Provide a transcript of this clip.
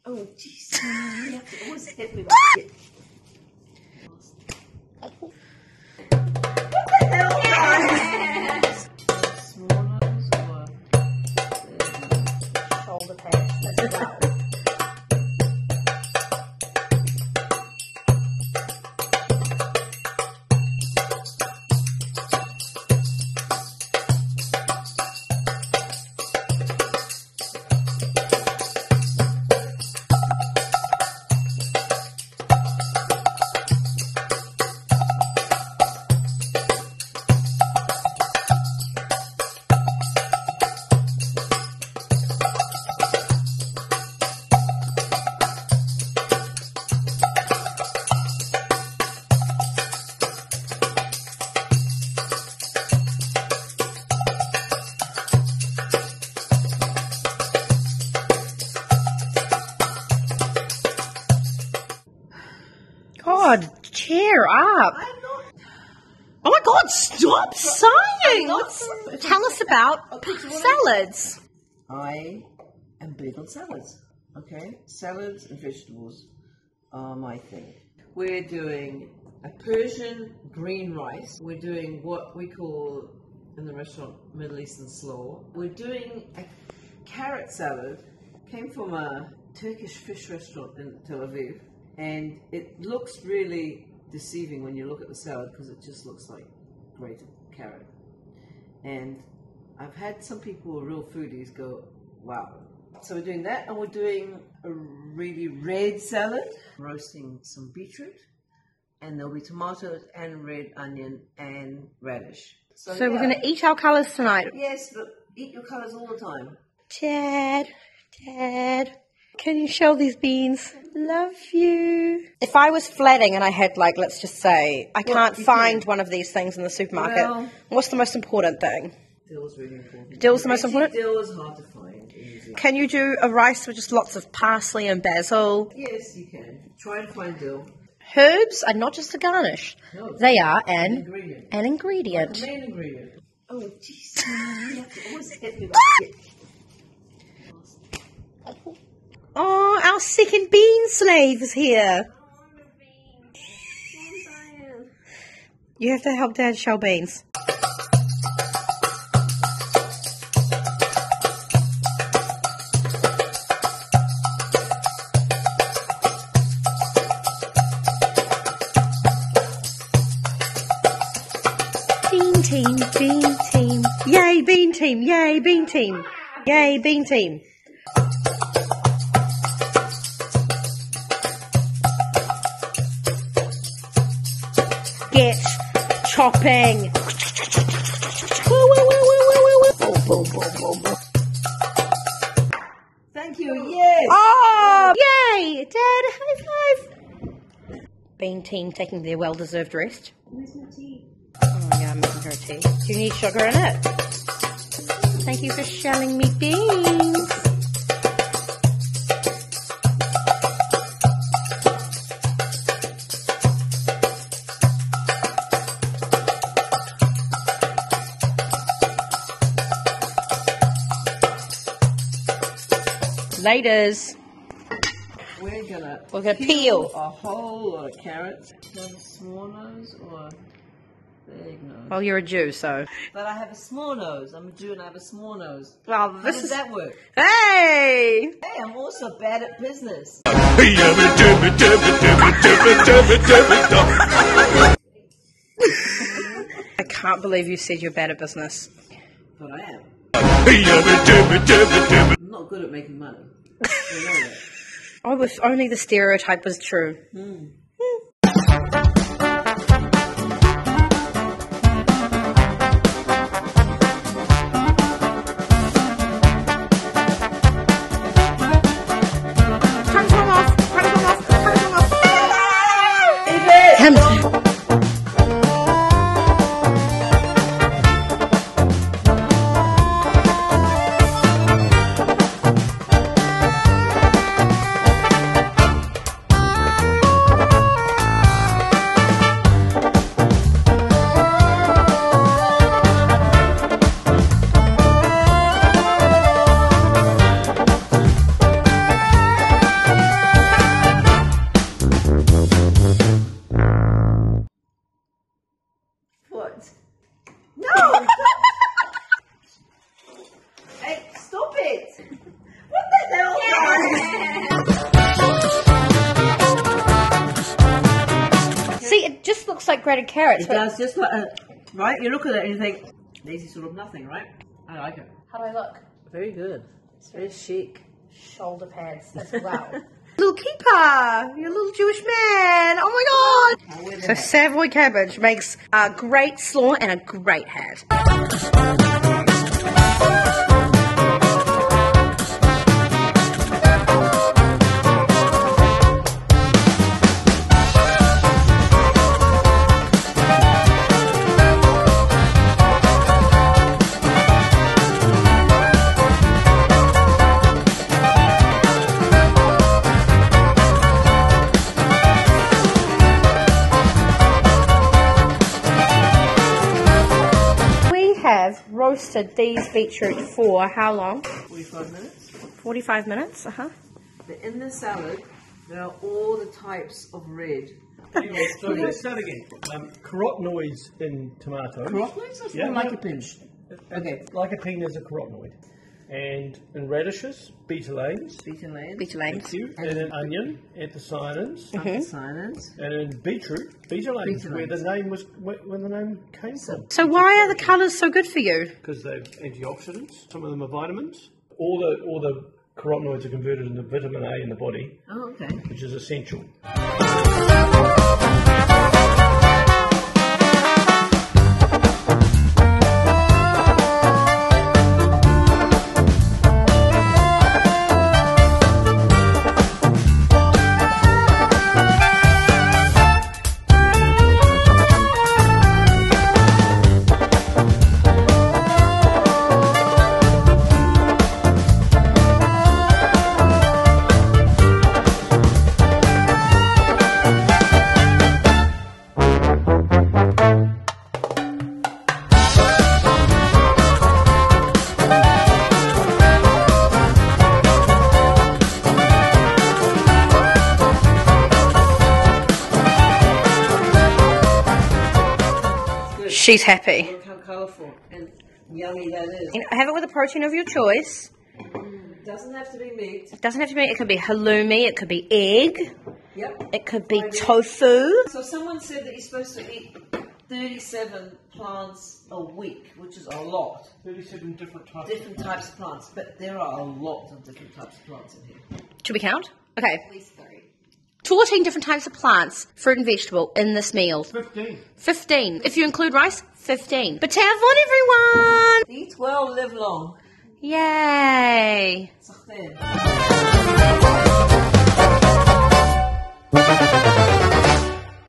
Oh, jeez. You have to always hit me with it. What the hell, guys? Small nose or shoulder pads? That's well. God, cheer up. Oh my God, stop sighing. Tell us about salads. I am big on salads. Okay? Salads and vegetables are my thing. We're doing a Persian green rice. We're doing what we call in the restaurant Middle Eastern slaw. We're doing a carrot salad. Came from a Turkish fish restaurant in Tel Aviv. And it looks really deceiving when you look at the salad because it just looks like grated carrot. And I've had some people, real foodies, go, wow. So we're doing that, and we're doing a really red salad, roasting some beetroot, and there'll be tomatoes and red onion and radish. So we're going to eat our colours tonight. Yes, but eat your colours all the time. Dad, can you shell these beans? Love you. If I was flatting and I had, like, let's just say, I can't find one of these things in the supermarket, Well, what's the most important thing? Dill's really important. Dill's the most important? Dill is hard to find. Easy. Can you do a rice with just lots of parsley and basil? Yes, you can. Try and find dill. Herbs are not just a garnish. No. They are An ingredient. an ingredient. The main ingredient. Oh, jeez. You have to always hit me with it. Oh, our second bean slave is here. You have to help Dad shell beans. Bean team, bean team. Yay, bean team, yay, bean team. Yay, bean team. Get chopping. Thank you, yes. Oh, yay! Dad, high five. Bean team taking their well-deserved rest. Where's my tea? Oh, yeah, I'm making her a tea. Do you need sugar in it? Thank you for shelling me beans. Laters. We're gonna peel a whole lot of carrots. Do you have a small nose or a big nose? Well, you're a Jew, so. But I have a small nose. I'm a Jew and I have a small nose. Well, How this does is. that work? Hey! Hey, I'm also bad at business. I can't believe you said you're bad at business. But I am. I'm not good at making money. You know that. Oh, if only the stereotype was true. like grated carrots. It does, just like, right? You look at it and you think, easy sort of nothing, right? I like it. How do I look? Very good. It's very chic. Shoulder pads as well. Little keeper, you're a little Jewish man. Oh my god! So Savoy cabbage makes a great slaw and a great hat. Have roasted these beetroot for how long? 45 minutes. 45 minutes, In the salad, there are all the types of red. So let's start again. Carotenoids in tomato. Carotenoids? Yeah, like a pinch. Okay. Lycopene is a carotenoid. And in radishes, betalains. Betalains. Thank you. And in onion, anthocyanins. Anthocyanins. And in beetroot, betalains, where the name came from. So why are the colours so good for you? Because they're antioxidants. Some of them are vitamins. All the carotenoids are converted into vitamin A in the body. Oh, okay. Which is essential. She's happy. Look how colourful and yummy that is. Have it with a protein of your choice. Doesn't have to be meat. It doesn't have to be. It could be halloumi. It could be egg. Yep. It could be tofu. So someone said that you're supposed to eat 37 plants a week, which is a lot. 37 different types. Different types of plants, but there are a lot of different types of plants in here. Should we count? Okay. At least 3. 14 different types of plants, fruit and vegetable in this meal. 15. 15. If you include rice, 15. But have fun, everyone! Eat well, live long. Yay! Sachtén.